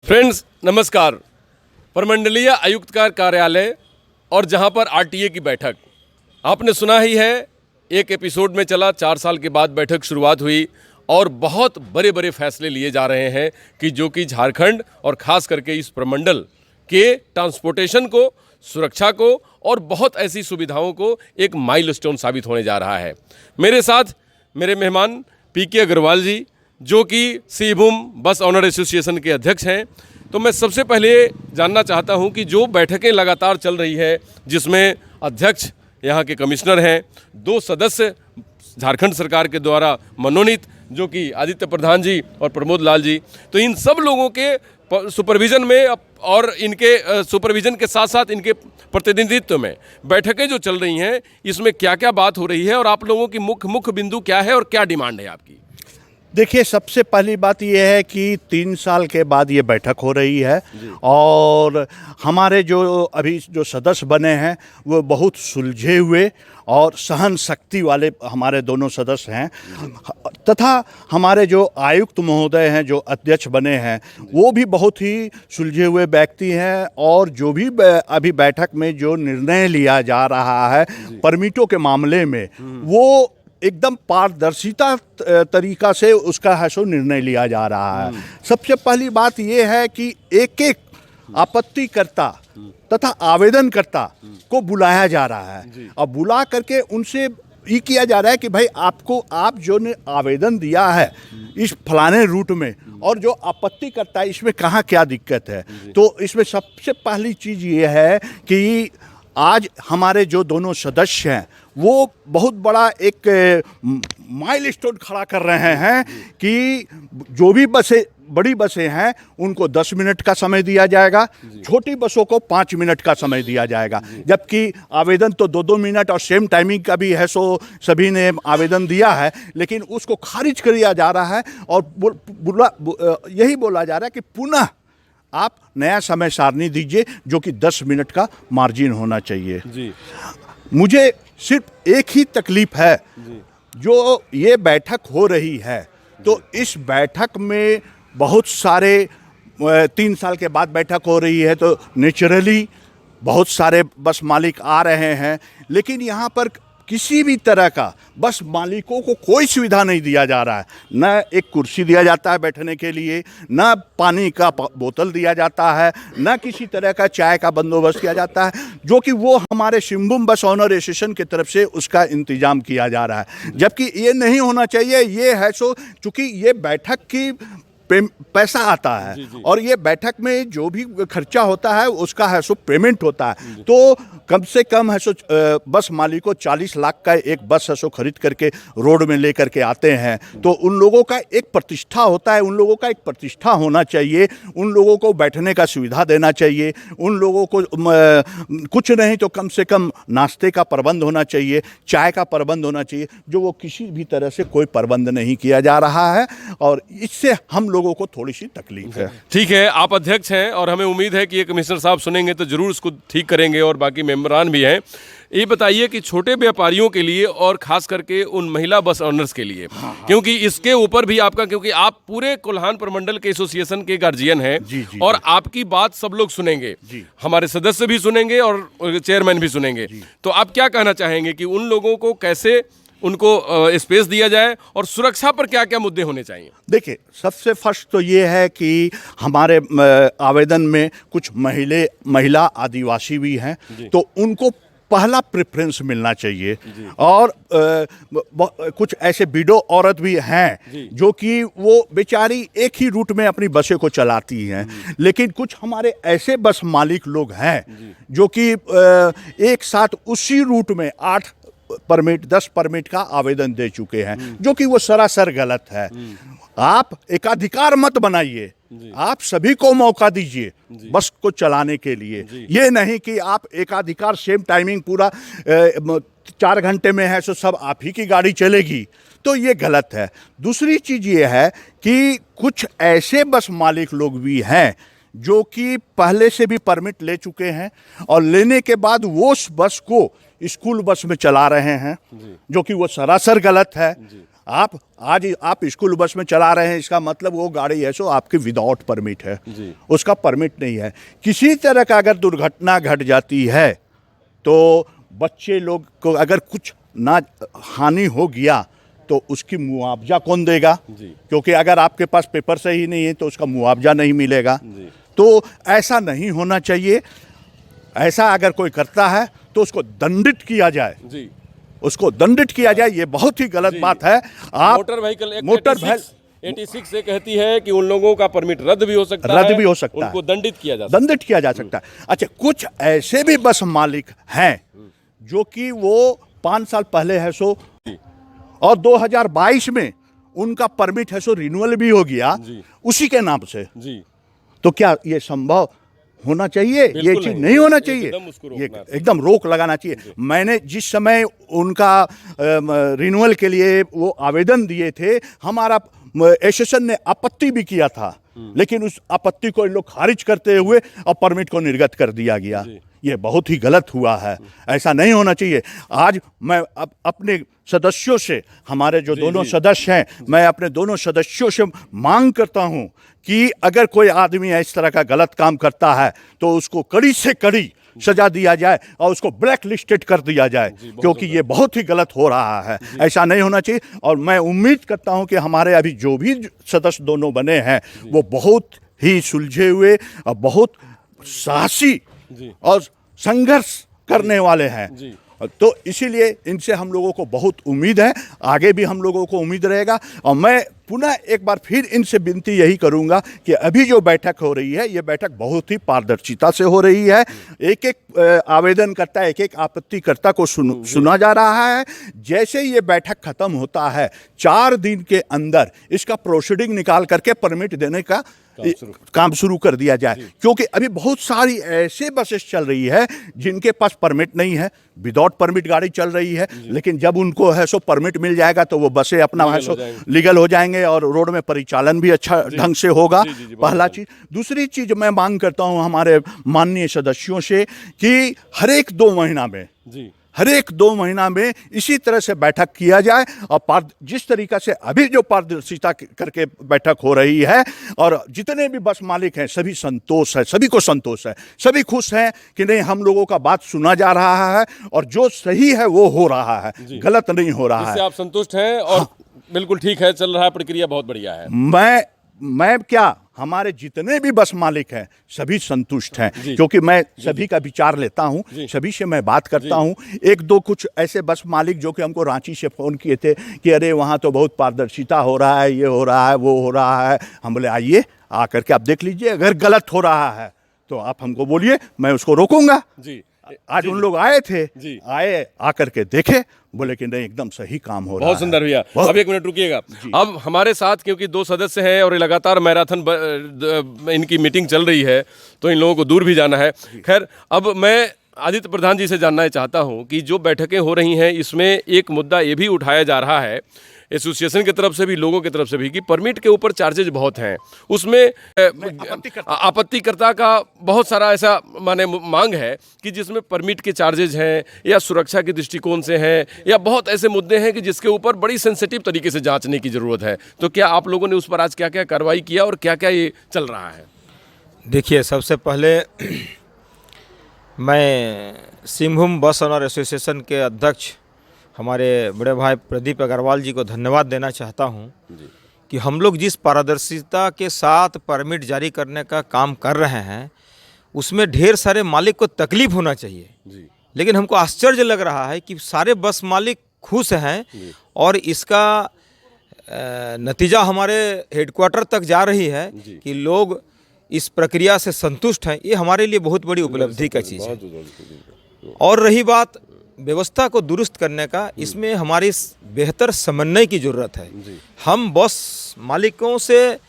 Friends नमस्कार। प्रमंडलीय आयुक्त का कार्यालय और जहां पर आरटीए की बैठक आपने सुना ही है, एक एपिसोड में चला। 4 साल के बाद बैठक शुरुआत हुई और बहुत बड़े बड़े फैसले लिए जा रहे हैं कि जो कि झारखंड और ख़ास करके इस प्रमंडल के ट्रांसपोर्टेशन को, सुरक्षा को और बहुत ऐसी सुविधाओं को एक माइलस्टोन साबित होने जा रहा है। मेरे साथ मेरे मेहमान पीके अग्रवाल जी, जो कि सिंहभूम बस ऑनर एसोसिएशन के अध्यक्ष हैं। तो मैं सबसे पहले जानना चाहता हूं कि जो बैठकें लगातार चल रही है, जिसमें अध्यक्ष यहाँ के कमिश्नर हैं, 2 सदस्य झारखंड सरकार के द्वारा मनोनीत जो कि आदित्य प्रधान जी और प्रमोद लाल जी, तो इन सब लोगों के सुपरविजन में और इनके सुपरविजन के साथ साथ इनके प्रतिनिधित्व में बैठकें जो चल रही हैं, इसमें क्या क्या बात हो रही है और आप लोगों की मुख्य बिंदु क्या है और क्या डिमांड है आपकी? देखिए, सबसे पहली बात यह है कि 3 साल के बाद ये बैठक हो रही है और हमारे जो अभी जो सदस्य बने हैं वो बहुत सुलझे हुए और सहन शक्ति वाले हमारे दोनों सदस्य हैं, तथा हमारे जो आयुक्त महोदय हैं, जो अध्यक्ष बने हैं, वो भी बहुत ही सुलझे हुए व्यक्ति हैं। और जो भी अभी बैठक में जो निर्णय लिया जा रहा है परमिटों के मामले में, वो एकदम पारदर्शिता तरीका से उसका है सो निर्णय लिया जा रहा है। सबसे पहली बात यह है कि एक एक आपत्तिकर्ता तथा आवेदनकर्ता को बुलाया जा रहा है और बुला करके उनसे ये किया जा रहा है कि भाई आप जो ने आवेदन दिया है इस फलाने रूट में और जो आपत्ति करता है इसमें कहाँ क्या दिक्कत है। तो इसमें सबसे पहली चीज़ ये है कि आज हमारे जो दोनों सदस्य हैं वो बहुत बड़ा एक माइलस्टोन खड़ा कर रहे हैं कि जो भी बड़ी बसें हैं उनको 10 मिनट का समय दिया जाएगा, छोटी बसों को 5 मिनट का समय दिया जाएगा। जबकि आवेदन तो 2-2 मिनट और सेम टाइमिंग का भी है, सो सभी ने आवेदन दिया है, लेकिन उसको खारिज कर दिया जा रहा है और यही बोला जा रहा है कि पुनः आप नया समय सारणी दीजिए जो कि 10 मिनट का मार्जिन होना चाहिए जी। मुझे सिर्फ एक ही तकलीफ है, जो ये बैठक हो रही है तो इस बैठक में बहुत सारे 3 साल के बाद बैठक हो रही है तो नेचुरली बहुत सारे बस मालिक आ रहे हैं, लेकिन यहाँ पर किसी भी तरह का बस मालिकों को कोई सुविधा नहीं दिया जा रहा है। न एक कुर्सी दिया जाता है बैठने के लिए, न पानी का बोतल दिया जाता है, न किसी तरह का चाय का बंदोबस्त किया जाता है, जो कि वो हमारे सिंहभूम बस ऑनर एसोसिएशन की तरफ से उसका इंतजाम किया जा रहा है। जबकि ये नहीं होना चाहिए। ये है सो चूँकि ये बैठक की पैसा आता है और ये बैठक में जो भी खर्चा होता है उसका है सो पेमेंट होता है। तो कम से कम है सो बस मालिकों 40 लाख का एक बस है सो खरीद करके रोड में ले करके आते हैं, तो उन लोगों का एक प्रतिष्ठा होता है, उन लोगों का एक प्रतिष्ठा होना चाहिए, उन लोगों को बैठने का सुविधा देना चाहिए, उन लोगों को कुछ नहीं तो कम से कम नाश्ते का प्रबंध होना चाहिए, चाय का प्रबंध होना चाहिए, जो वो किसी भी तरह से कोई प्रबंध नहीं किया जा रहा है और इससे हम लोगों को थोड़ी सी तकलीफ है। ठीक है, आप अध्यक्ष हैं और हमें उम्मीद है कि ये कमिश्नर साहब सुनेंगे तो जरूर उसको ठीक करेंगे और बाकी मेंबरान भी हैं। ये बताइए कि छोटे व्यापारियों के लिए और खास करके उन महिला बस ऑनर्स के लिए, क्योंकि इसके ऊपर भी आपका, क्योंकि आप पूरे कोल्हान प्रमंडल के एसोसिएशन के गार्जियन हैं और आपकी बात सब लोग सुनेंगे, हमारे सदस्य भी सुनेंगे और चेयरमैन भी सुनेंगे। तो आप क्या कहना चाहेंगे कि उन लोगों को कैसे उनको स्पेस दिया जाए और सुरक्षा पर क्या क्या मुद्दे होने चाहिए? देखिए, सबसे फर्स्ट तो ये है कि हमारे आवेदन में कुछ महिला आदिवासी भी हैं, तो उनको पहला प्रेफरेंस मिलना चाहिए। और कुछ ऐसे विडो औरत भी हैं जो कि वो बेचारी एक ही रूट में अपनी बसें को चलाती हैं, लेकिन कुछ हमारे ऐसे बस मालिक लोग हैं जो कि एक साथ उसी रूट में 8 परमिट 10 परमिट का आवेदन दे चुके हैं, जो कि वो सरासर गलत है। आप एकाधिकार मत बनाइए, आप सभी को मौका दीजिए बस को चलाने के लिए। ये नहीं कि आप एकाधिकार सेम टाइमिंग पूरा 4 घंटे में है सो सब आप ही की गाड़ी चलेगी, तो ये गलत है। दूसरी चीज़ ये है कि कुछ ऐसे बस मालिक लोग भी हैं जो कि पहले से भी परमिट ले चुके हैं और लेने के बाद वो उस बस को स्कूल बस में चला रहे हैं, जो कि वो सरासर गलत है। आप आज आप स्कूल बस में चला रहे हैं, इसका मतलब वो गाड़ी है सो आपकी विदाउट परमिट है, उसका परमिट नहीं है। किसी तरह का अगर दुर्घटना घट जाती है तो बच्चे लोग को अगर कुछ ना हानि हो गया तो उसकी मुआवजा कौन देगा? क्योंकि अगर आपके पास पेपर सही नहीं है तो उसका मुआवजा नहीं मिलेगा। तो ऐसा नहीं होना चाहिए। ऐसा अगर कोई करता है तो उसको दंडित किया जाए, उसको दंडित किया जाए। ये बहुत ही गलत बात है। आप मोटर व्हीकल एक्ट मोटर 86 से कहती है कि उन लोगों का परमिट रद्द भी हो सकता है, रद्द भी हो सकता है, उनको दंडित किया जा सकता है। दंडित किया जा सकता है। अच्छा, कुछ ऐसे भी बस मालिक हैं जो कि वो 5 साल पहले है सो और 2022 में उनका परमिट है सो रिन्यूअल भी हो गया उसी के नाम से। तो क्या ये संभव होना चाहिए? ये चीज नहीं होना चाहिए। ये एकदम रोक लगाना चाहिए। मैंने जिस समय उनका रिन्यूअल के लिए वो आवेदन दिए थे, हमारा एसोसिएशन ने आपत्ति भी किया था, लेकिन उस आपत्ति को इन लोग खारिज करते हुए अब परमिट को निर्गत कर दिया गया। ये बहुत ही गलत हुआ है, ऐसा नहीं होना चाहिए। आज मैं अपने सदस्यों से, हमारे जो दोनों सदस्य हैं, मैं अपने दोनों सदस्यों से मांग करता हूं कि अगर कोई आदमी इस तरह का गलत काम करता है तो उसको कड़ी से कड़ी सजा दिया जाए और उसको ब्लैक लिस्टेड कर दिया जाए, क्योंकि ये बहुत ही गलत हो रहा है। ऐसा नहीं होना चाहिए। और मैं उम्मीद करता हूं कि हमारे अभी जो भी सदस्य दोनों बने हैं वो बहुत ही सुलझे हुए और बहुत साहसी और संघर्ष करने वाले हैं। तो इसीलिए इनसे हम लोगों को बहुत उम्मीद है, आगे भी हम लोगों को उम्मीद रहेगा। और मैं पुनः एक बार फिर इनसे विनती यही करूंगा कि अभी जो बैठक हो रही है, ये बैठक बहुत ही पारदर्शिता से हो रही है। एक एक आवेदनकर्ता, एक एक आपत्तिकर्ता को सुना जा रहा है। जैसे ये बैठक खत्म होता है, 4 दिन के अंदर इसका प्रोसीडिंग निकाल करके परमिट देने का काम शुरू कर दिया जाए। क्योंकि अभी बहुत सारी ऐसे बसेस चल रही है जिनके पास परमिट नहीं है, विदाउट परमिट गाड़ी चल रही है, लेकिन जब उनको है सो परमिट मिल जाएगा तो वो बसें अपना है सो लीगल हो जाएंगे और रोड में परिचालन भी अच्छा ढंग से होगा। पहला चीज। दूसरी चीज मैं मांग करता हूं हमारे माननीय सदस्यों से कि हर एक 2 महीना में इसी तरह से बैठक किया जाए। और जिस तरीका से अभी जो पारदर्शिता करके बैठक हो रही है, और जितने भी बस मालिक हैं सभी संतोष है, सभी को संतोष है, सभी खुश हैं कि नहीं, हम लोगों का बात सुना जा रहा है और जो सही है वो हो रहा है, गलत नहीं हो रहा है। आप संतुष्ट हैं? और बिल्कुल ठीक है, चल रहा है, प्रक्रिया बहुत बढ़िया है। मैं क्या, हमारे जितने भी बस मालिक हैं सभी संतुष्ट हैं, क्योंकि मैं सभी का विचार लेता हूं, सभी से मैं बात करता हूं। एक दो कुछ ऐसे बस मालिक जो कि हमको रांची से फ़ोन किए थे कि अरे वहां तो बहुत पारदर्शिता हो रहा है, ये हो रहा है, वो हो रहा है। हम बोले आइए, आकर के आप देख लीजिए, अगर गलत हो रहा है तो आप हमको बोलिए, मैं उसको रोकूंगा। आज उन लोग आए थे, आए, आकर के देखे, बोले कि नहीं एकदम सही काम हो रहा है। बहुत सुंदर भैया। अब 1 मिनट रुकिएगा। अब हमारे साथ क्योंकि 2 सदस्य हैं और लगातार मैराथन इनकी मीटिंग चल रही है, तो इन लोगों को दूर भी जाना है। खैर, अब मैं आदित्य प्रधान जी से जानना चाहता हूं कि जो बैठकें हो रही हैं इसमें एक मुद्दा ये भी उठाया जा रहा है एसोसिएशन की तरफ से भी, लोगों की तरफ से भी, कि परमिट के ऊपर चार्जेज बहुत हैं। उसमें आपत्तिकर्ता का बहुत सारा ऐसा माने मांग है कि जिसमें परमिट के चार्जेज हैं या सुरक्षा के दृष्टिकोण से हैं या बहुत ऐसे मुद्दे हैं कि जिसके ऊपर बड़ी सेंसिटिव तरीके से जांचने की ज़रूरत है। तो क्या आप लोगों ने उस पर आज क्या क्या कार्रवाई किया और क्या क्या ये चल रहा है? देखिए, सबसे पहले मैं सिंहभूम बस ओनर एसोसिएशन के अध्यक्ष हमारे बड़े भाई प्रदीप अग्रवाल जी को धन्यवाद देना चाहता हूं कि हम लोग जिस पारदर्शिता के साथ परमिट जारी करने का काम कर रहे हैं उसमें ढेर सारे मालिक को तकलीफ होना चाहिए, लेकिन हमको आश्चर्य लग रहा है कि सारे बस मालिक खुश हैं और इसका नतीजा हमारे हेडक्वार्टर तक जा रही है कि लोग इस प्रक्रिया से संतुष्ट हैं। ये हमारे लिए बहुत बड़ी उपलब्धि का चीज़ है। और रही बात व्यवस्था को दुरुस्त करने का, इसमें हमारी बेहतर समन्वय की ज़रूरत है। हम बस मालिकों से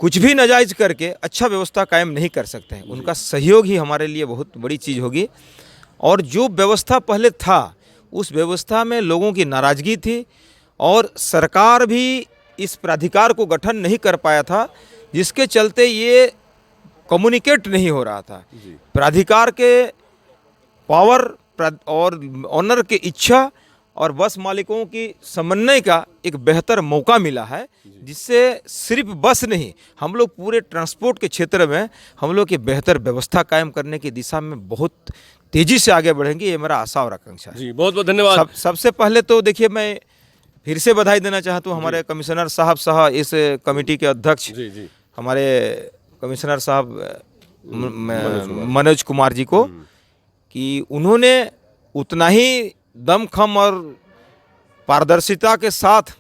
कुछ भी नाजायज़ करके अच्छा व्यवस्था कायम नहीं कर सकते हैं। उनका सहयोग ही हमारे लिए बहुत बड़ी चीज़ होगी। और जो व्यवस्था पहले था उस व्यवस्था में लोगों की नाराज़गी थी और सरकार भी इस प्राधिकार को गठन नहीं कर पाया था, जिसके चलते ये कम्युनिकेट नहीं हो रहा था। प्राधिकार के पावर और ऑनर के इच्छा और बस मालिकों की समन्वय का एक बेहतर मौका मिला है, जिससे सिर्फ बस नहीं, हम लोग पूरे ट्रांसपोर्ट के क्षेत्र में हम लोग की बेहतर व्यवस्था कायम करने की दिशा में बहुत तेज़ी से आगे बढ़ेंगे, ये मेरा आशा और आकांक्षा है। जी, बहुत बहुत धन्यवाद। सबसे पहले तो देखिए, मैं फिर से बधाई देना चाहता हूँ हमारे कमिश्नर साहब सह इस कमेटी के अध्यक्ष जी जी हमारे कमिश्नर साहब मनोज कुमार जी को, कि उन्होंने उतना ही दमखम और पारदर्शिता के साथ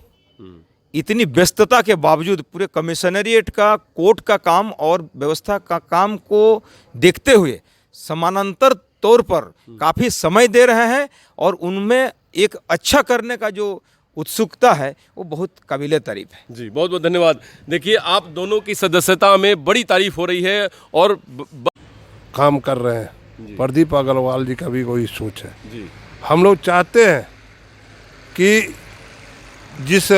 इतनी व्यस्तता के बावजूद पूरे कमिश्नरिएट का, कोर्ट का काम और व्यवस्था का काम को देखते हुए समानांतर तौर पर काफ़ी समय दे रहे हैं, और उनमें एक अच्छा करने का जो उत्सुकता है वो बहुत काबिले तारीफ है। जी, बहुत बहुत धन्यवाद। देखिए, आप दोनों की सदस्यता में बड़ी तारीफ हो रही है और काम कर रहे हैं। प्रदीप अग्रवाल जी का भी वही सोच है। जी हम लोग चाहते हैं कि जिस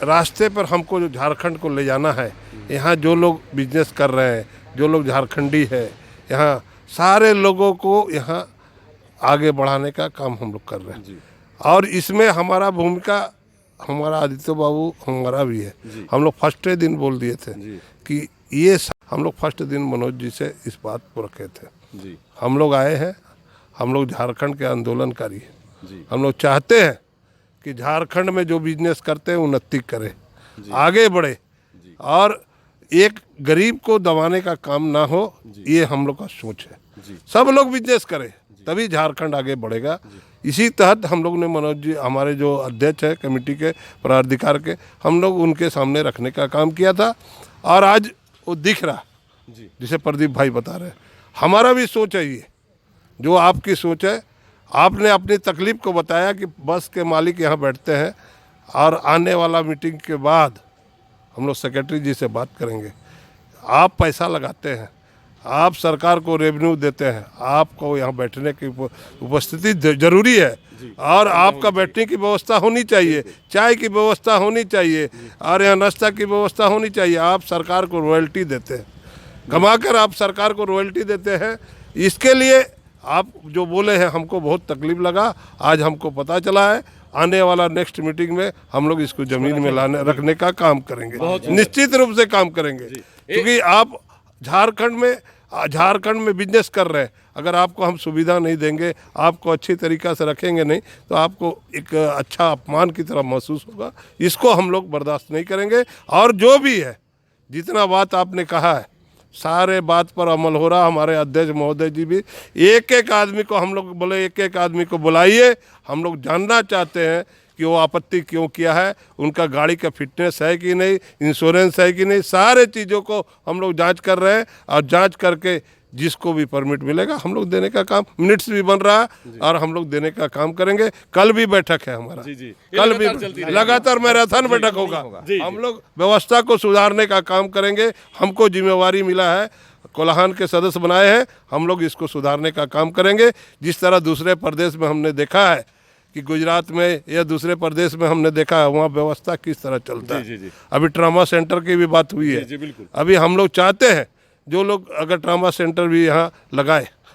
रास्ते पर हमको जो झारखंड को ले जाना है, यहाँ जो लोग बिजनेस कर रहे हैं, जो लोग झारखंडी है, यहाँ सारे लोगों को यहाँ आगे बढ़ाने का काम हम लोग कर रहे हैं। और इसमें हमारा भूमिका, हमारा आदित्य बाबू हमारा भी है। हम लोग फर्स्ट दिन बोल दिए थे कि ये हम लोग फर्स्ट दिन मनोज जी से इस बात को रखे थे। जी हम लोग आए हैं, हम लोग झारखंड के आंदोलनकारी हैं। हम लोग चाहते हैं कि झारखंड में जो बिजनेस करते हैं उन्नति करे, आगे बढ़े, और एक गरीब को दबाने का काम ना हो, ये हम लोग का सोच है। सब लोग बिजनेस करें, तभी झारखंड आगे बढ़ेगा। इसी तहत हम लोग ने मनोज जी, हमारे जो अध्यक्ष है कमेटी के पदाधिकार के, हम लोग उनके सामने रखने का काम किया था, और आज वो दिख रहा, जिसे प्रदीप भाई बता रहे हैं। हमारा भी सोच है, ये जो आपकी सोच है। आपने अपनी तकलीफ को बताया कि बस के मालिक यहाँ बैठते हैं, और आने वाला मीटिंग के बाद हम लोग सेक्रेटरी जी से बात करेंगे। आप पैसा लगाते हैं, आप सरकार को रेवेन्यू देते हैं, आपको यहाँ बैठने की उपस्थिति जरूरी है, और आपका बैठने की व्यवस्था होनी चाहिए, चाय की व्यवस्था होनी चाहिए, और यहाँ नाश्ता की व्यवस्था होनी चाहिए। आप सरकार को रॉयल्टी देते हैं, कमाकर आप सरकार को रॉयल्टी देते हैं। इसके लिए आप जो बोले हैं हमको बहुत तकलीफ लगा, आज हमको पता चला है। आने वाला नेक्स्ट मीटिंग में हम लोग इसको जमीन में लाने रखने का काम करेंगे, निश्चित रूप से काम करेंगे, क्योंकि आप झारखंड में बिजनेस कर रहे हैं। अगर आपको हम सुविधा नहीं देंगे, आपको अच्छी तरीक़ा से रखेंगे नहीं, तो आपको एक अच्छा अपमान की तरह महसूस होगा। इसको हम लोग बर्दाश्त नहीं करेंगे। और जो भी है, जितना बात आपने कहा है, सारे बात पर अमल हो रहा। हमारे अध्यक्ष महोदय जी भी एक एक आदमी को, हम लोग बोले एक एक आदमी को बुलाइए, हम लोग जानना चाहते हैं कि वो आपत्ति क्यों किया है, उनका गाड़ी का फिटनेस है कि नहीं, इंश्योरेंस है कि नहीं, सारे चीज़ों को हम लोग जांच कर रहे हैं। और जांच करके जिसको भी परमिट मिलेगा हम लोग देने का काम, मिनट्स भी बन रहा है, और हम लोग देने का काम करेंगे। कल भी बैठक है हमारा, कल भी लगातार मैराथन बैठक होगा। हम लोग व्यवस्था को सुधारने का काम करेंगे। हमको जिम्मेवारी मिला है, कोल्हान के सदस्य बनाए हैं, हम लोग इसको सुधारने का काम करेंगे। जिस तरह दूसरे प्रदेश में हमने देखा है कि गुजरात में या दूसरे प्रदेश में हमने देखा है, वहाँ व्यवस्था किस तरह चलता है। अभी ट्रामा सेंटर की भी बात हुई है। अभी हम लोग चाहते हैं जो लोग अगर ट्रामा सेंटर भी यहाँ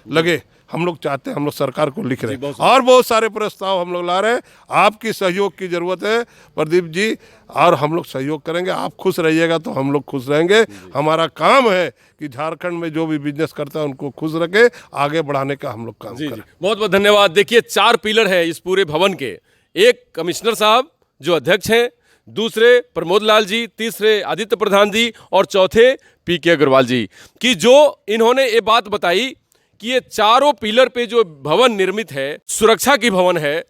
लगे, हम लोग चाहते हैं, हम लोग सरकार को लिख रहे हैं, और बहुत सारे प्रस्ताव हम लोग ला रहे हैं। आपकी सहयोग की ज़रूरत है प्रदीप जी, और हम लोग सहयोग करेंगे। आप खुश रहिएगा तो हम लोग खुश रहेंगे। हमारा काम है कि झारखंड में जो भी बिजनेस करता है उनको खुश रखे, आगे बढ़ाने का हम लोग काम करें। बहुत बहुत धन्यवाद। देखिए, 4 पिलर है इस पूरे भवन के। एक कमिश्नर साहब जो अध्यक्ष हैं, दूसरे प्रमोद लाल जी, तीसरे आदित्य प्रधान जी, और चौथे पीके अग्रवाल जी, कि जो इन्होंने ये बात बताई कि ये चारों पिलर पे जो भवन निर्मित है, सुरक्षा की भवन है,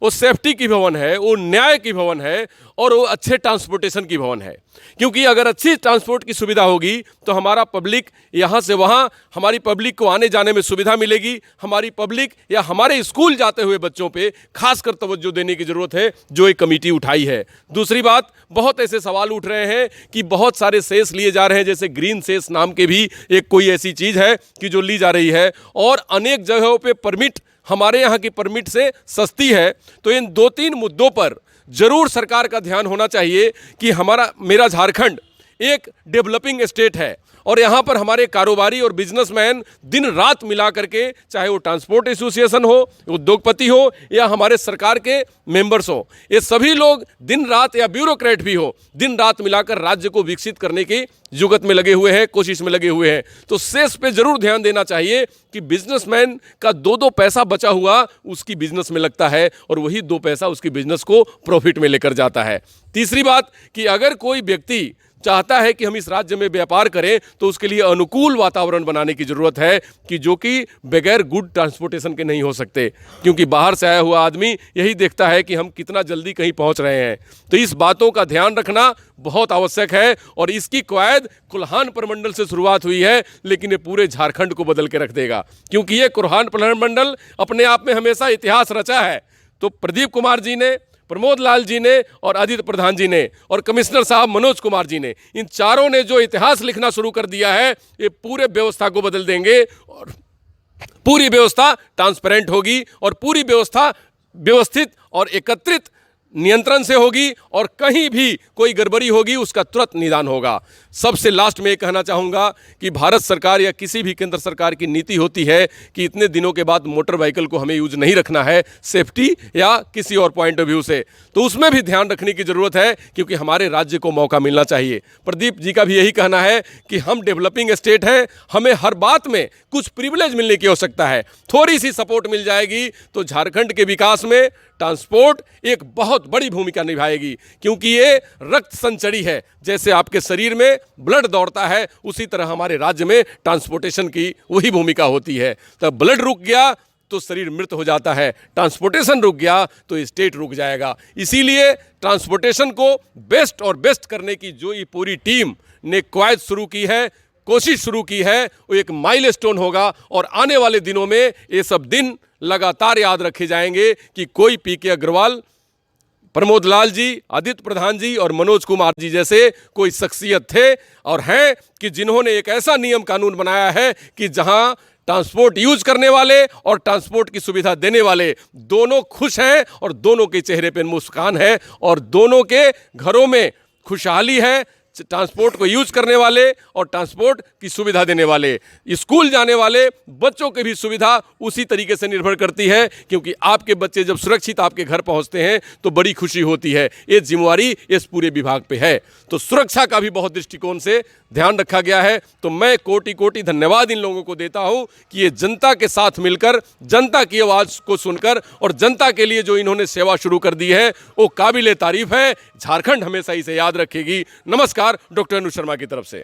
वो सेफ्टी की भवन है, वो न्याय की भवन है, और वो अच्छे ट्रांसपोर्टेशन की भवन है। क्योंकि अगर अच्छी ट्रांसपोर्ट की सुविधा होगी तो हमारा पब्लिक यहाँ से वहाँ, हमारी पब्लिक को आने जाने में सुविधा मिलेगी। हमारी पब्लिक या हमारे स्कूल जाते हुए बच्चों पे खासकर तवज्जो देने की ज़रूरत है, जो एक कमेटी उठाई है। दूसरी बात, बहुत ऐसे सवाल उठ रहे हैं कि बहुत सारे सेस लिए जा रहे हैं, जैसे ग्रीन सेस नाम के भी एक कोई ऐसी चीज़ है कि जो ली जा रही है, और अनेक जगहों पर परमिट हमारे यहाँ की परमिट से सस्ती है। तो इन 2-3 मुद्दों पर जरूर सरकार का ध्यान होना चाहिए कि मेरा झारखंड एक डेवलपिंग स्टेट है और यहाँ पर हमारे कारोबारी और बिजनेसमैन दिन रात मिला करके, चाहे वो ट्रांसपोर्ट एसोसिएशन हो, उद्योगपति हो या हमारे सरकार के मेंबर्स हो, ये सभी लोग दिन रात, या ब्यूरोक्रेट भी हो, दिन रात मिलाकर राज्य को विकसित करने की जुगत में लगे हुए हैं, कोशिश में लगे हुए हैं। तो सेस पे जरूर ध्यान देना चाहिए कि बिजनेसमैन का दो पैसा बचा हुआ उसकी बिजनेस में लगता है और वही 2 पैसा उसकी बिजनेस को प्रॉफिट में लेकर जाता है। तीसरी बात कि अगर कोई व्यक्ति चाहता है कि हम इस राज्य में व्यापार करें तो उसके लिए अनुकूल वातावरण बनाने की जरूरत है कि जो कि बगैर गुड ट्रांसपोर्टेशन के नहीं हो सकते, क्योंकि बाहर से आया हुआ आदमी यही देखता है कि हम कितना जल्दी कहीं पहुंच रहे हैं। तो इस बातों का ध्यान रखना बहुत आवश्यक है और इसकी कवायद कुल्हान प्रमंडल से शुरुआत हुई है, लेकिन ये पूरे झारखंड को बदल के रख देगा, क्योंकि ये कुल्हान प्रमंडल अपने आप में हमेशा इतिहास रचा है। तो प्रदीप कुमार जी ने, प्रमोद लाल जी ने और आदित्य प्रधान जी ने और कमिश्नर साहब मनोज कुमार जी ने, इन चारों ने जो इतिहास लिखना शुरू कर दिया है, ये पूरे व्यवस्था को बदल देंगे और पूरी व्यवस्था ट्रांसपेरेंट होगी और पूरी व्यवस्था व्यवस्थित और एकत्रित नियंत्रण से होगी और कहीं भी कोई गड़बड़ी होगी उसका तुरंत निदान होगा। सबसे लास्ट में ये कहना चाहूँगा कि भारत सरकार या किसी भी केंद्र सरकार की नीति होती है कि इतने दिनों के बाद मोटर व्हीकल को हमें यूज नहीं रखना है सेफ्टी या किसी और पॉइंट ऑफ व्यू से, तो उसमें भी ध्यान रखने की ज़रूरत है, क्योंकि हमारे राज्य को मौका मिलना चाहिए। प्रदीप जी का भी यही कहना है कि हम डेवलपिंग स्टेट हैं, हमें हर बात में कुछ प्रिविलेज मिलने की आवश्यकता है। थोड़ी सी सपोर्ट मिल जाएगी तो झारखंड के विकास में ट्रांसपोर्ट एक बहुत बड़ी भूमिका निभाएगी, क्योंकि ये रक्त संचरी है। जैसे आपके शरीर में ब्लड दौड़ता है, उसी तरह हमारे राज्य में ट्रांसपोर्टेशन की वही भूमिका होती है। तो ब्लड रुक गया तो शरीर मृत हो जाता है, ट्रांसपोर्टेशन रुक गया तो स्टेट रुक जाएगा। इसीलिए ट्रांसपोर्टेशन को बेस्ट और बेस्ट करने की जो ये पूरी टीम ने कवायद शुरू की है, कोशिश शुरू की है, वो एक माइलस्टोन होगा और आने वाले दिनों में ये सब दिन लगातार याद रखे जाएंगे कि कोई पीके अग्रवाल, प्रमोद लाल जी, आदित्य प्रधान जी और मनोज कुमार जी जैसे कोई शख्सियत थे और हैं कि जिन्होंने एक ऐसा नियम कानून बनाया है कि जहां ट्रांसपोर्ट यूज करने वाले और ट्रांसपोर्ट की सुविधा देने वाले दोनों खुश हैं और दोनों के चेहरे पर मुस्कान है और दोनों के घरों में खुशहाली है। ट्रांसपोर्ट को यूज करने वाले और ट्रांसपोर्ट की सुविधा देने वाले, स्कूल जाने वाले बच्चों की भी सुविधा उसी तरीके से निर्भर करती है, क्योंकि आपके बच्चे जब सुरक्षित आपके घर पहुंचते हैं तो बड़ी खुशी होती है। ये जिम्मेवारी इस पूरे विभाग पे है। तो सुरक्षा का भी बहुत दृष्टिकोण से ध्यान रखा गया है। तो मैं कोटि कोटि धन्यवाद इन लोगों को देता हूं कि ये जनता के साथ मिलकर, जनता की आवाज़ को सुनकर और जनता के लिए जो इन्होंने सेवा शुरू कर दी है वो काबिले तारीफ है। झारखंड हमेशा इसे याद रखेगी। नमस्कार, डॉक्टर अनु शर्मा की तरफ से।